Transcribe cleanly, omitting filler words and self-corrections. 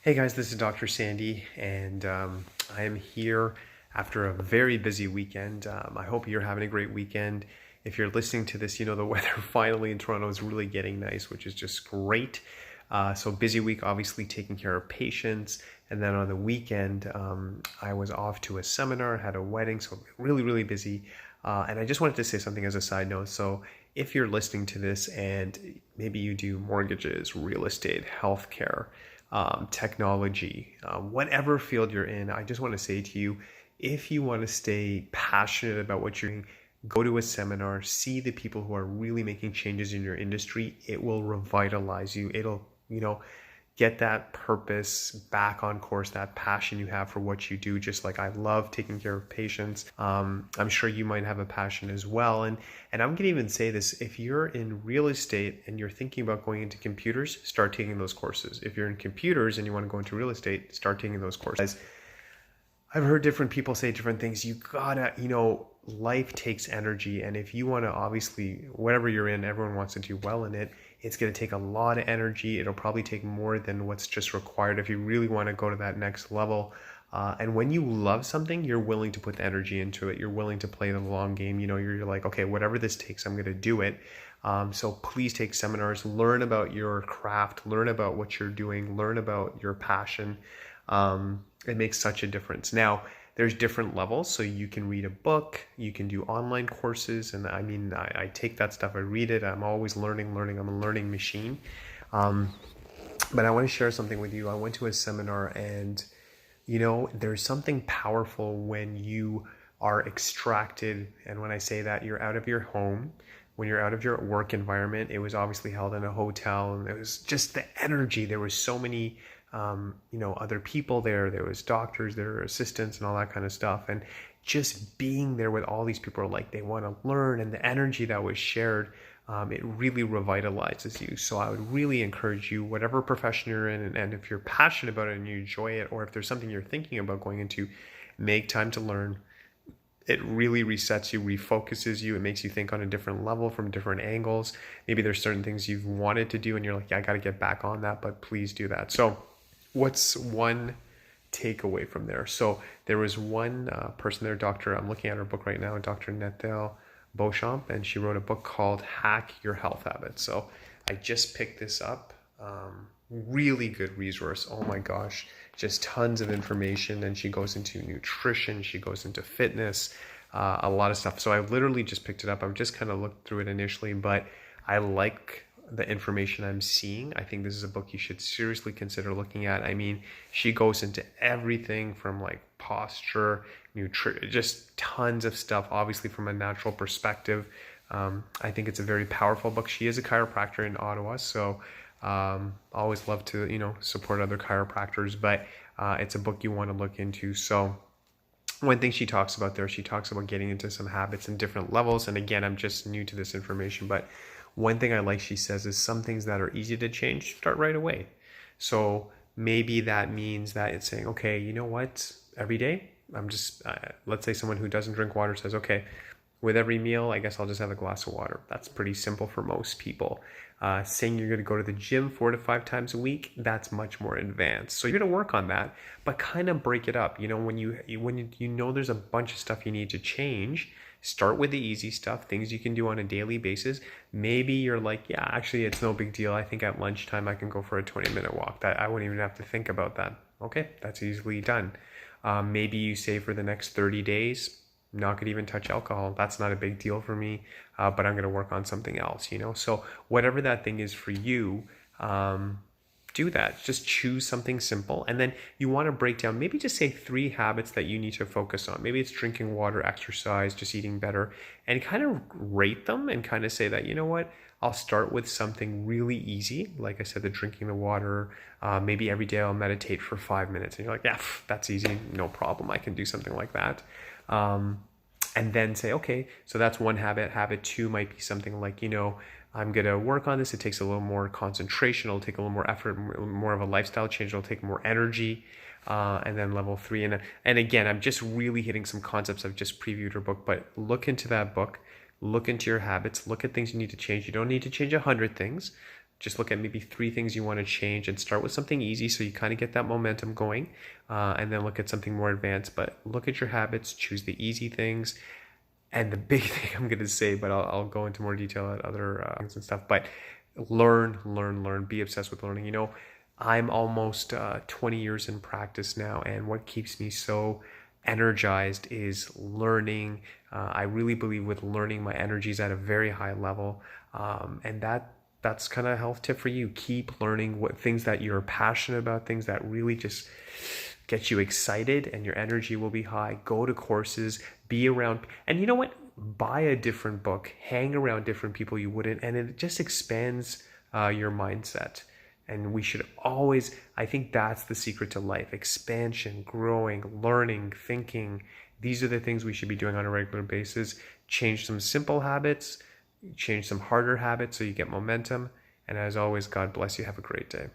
Hey guys, this is Dr. Sandy, and I am here after a very busy weekend. I hope you're having a great weekend. If you're listening to this, you know the weather finally in Toronto is really getting nice, which is just great. So busy week, obviously taking care of patients, and then on the weekend, I was off to a seminar, had a wedding, so really, really busy. And I just wanted to say something as a side note. So if you're listening to this and maybe you do mortgages, real estate, healthcare, technology, whatever field you're in, I just want to say to you, if you want to stay passionate about what you're doing, go to a seminar, see the people who are really making changes in your industry. It will revitalize you. It'll, get that purpose back on course, that passion you have for what you do. Just like I love taking care of patients. I'm sure you might have a passion as well. And I'm gonna even say this, if you're in real estate and you're thinking about going into computers, start taking those courses. If you're in computers and you want to go into real estate, start taking those courses. I've heard different people say different things. You gotta, life takes energy. And if you want to, obviously, whatever you're in, everyone wants to do well in it. It's going to take a lot of energy. It'll probably take more than what's just required if you really want to go to that next level. And when you love something, you're willing to put the energy into it. You're willing to play the long game. You're like, okay, whatever this takes, I'm going to do it. So please take seminars, learn about your craft, learn about what you're doing, learn about your passion. It makes such a difference. Now, there's different levels, so you can read a book, you can do online courses, and I take that stuff, I read it, I'm always learning, I'm a learning machine. But I want to share something with you. I went to a seminar and, there's something powerful when you are extracted, and when I say that, you're out of your home, when you're out of your work environment. It was obviously held in a hotel, and it was just the energy. There was so many other people there. There was doctors, there were assistants and all that kind of stuff. And just being there with all these people, like they want to learn, and the energy that was shared, it really revitalizes you. So I would really encourage you, whatever profession you're in, and if you're passionate about it and you enjoy it, or if there's something you're thinking about going into, make time to learn. It really resets you, refocuses you. It makes you think on a different level from different angles. Maybe there's certain things you've wanted to do and you're like, yeah, I got to get back on that, but please do that. So what's one takeaway from there? So there was one person there, I'm looking at her book right now, Dr. Netel Beauchamp, and she wrote a book called Hack Your Health Habits. So I just picked this up. Really good resource. Oh my gosh, just tons of information. And she goes into nutrition, she goes into fitness, a lot of stuff. So I literally just picked it up. I've just kind of looked through it initially, but I like the information I'm seeing. I think this is a book you should seriously consider looking at. I mean, she goes into everything from like posture, nutrition, just tons of stuff, obviously from a natural perspective. I think it's a very powerful book. She is a chiropractor in Ottawa, so always love to, support other chiropractors, but it's a book you want to look into. So one thing she talks about there, she talks about getting into some habits in different levels. And again, I'm just new to this information, but one thing I like, she says, is some things that are easy to change, start right away. So maybe that means that it's saying, okay, you know what, every day, I'm just, let's say someone who doesn't drink water says, okay, with every meal, I guess I'll just have a glass of water. That's pretty simple for most people. Saying you're going to go to the gym 4 to 5 times a week, that's much more advanced. So you're going to work on that, but kind of break it up. When you know there's a bunch of stuff you need to change, start with the easy stuff, things you can do on a daily basis. Maybe you're like, yeah, actually, it's no big deal. I think at lunchtime I can go for a 20-minute walk. That I wouldn't even have to think about that. Okay, that's easily done. Maybe you say for the next 30 days, not gonna even touch alcohol. That's not a big deal for me, but I'm gonna work on something else, So whatever that thing is for you, do that. Just choose something simple, and then you want to break down, maybe just say 3 habits that you need to focus on. Maybe it's drinking water, exercise, just eating better, and kind of rate them and kind of say that, you know what, I'll start with something really easy. Like I said, the drinking the water, maybe every day I'll meditate for 5 minutes, and you're like, yeah, that's easy, no problem. I can do something like that. And then say, okay, so that's one habit. Habit 2 might be something like, I'm going to work on this. It takes a little more concentration. It'll take a little more effort, more of a lifestyle change. It'll take more energy. And then level 3. And again, I'm just really hitting some concepts. I've just previewed her book, but look into that book, look into your habits, look at things you need to change. You don't need to change 100 things. just look at maybe 3 things you want to change and start with something easy so you kind of get that momentum going, and then look at something more advanced. But look at your habits, choose the easy things. And the big thing I'm going to say, but I'll go into more detail at other things and stuff, but learn, be obsessed with learning. I'm almost 20 years in practice now, and what keeps me so energized is learning. I really believe with learning, my energy is at a very high level, and that's kind of a health tip for you. Keep learning what things that you're passionate about, things that really just get you excited, and your energy will be high. Go to courses, be around, and you know what? Buy a different book, hang around different people you wouldn't, and it just expands your mindset. And we should always, I think that's the secret to life: expansion, growing, learning, thinking. These are the things we should be doing on a regular basis. Change some simple habits, change some harder habits so you get momentum. And as always, God bless you. Have a great day.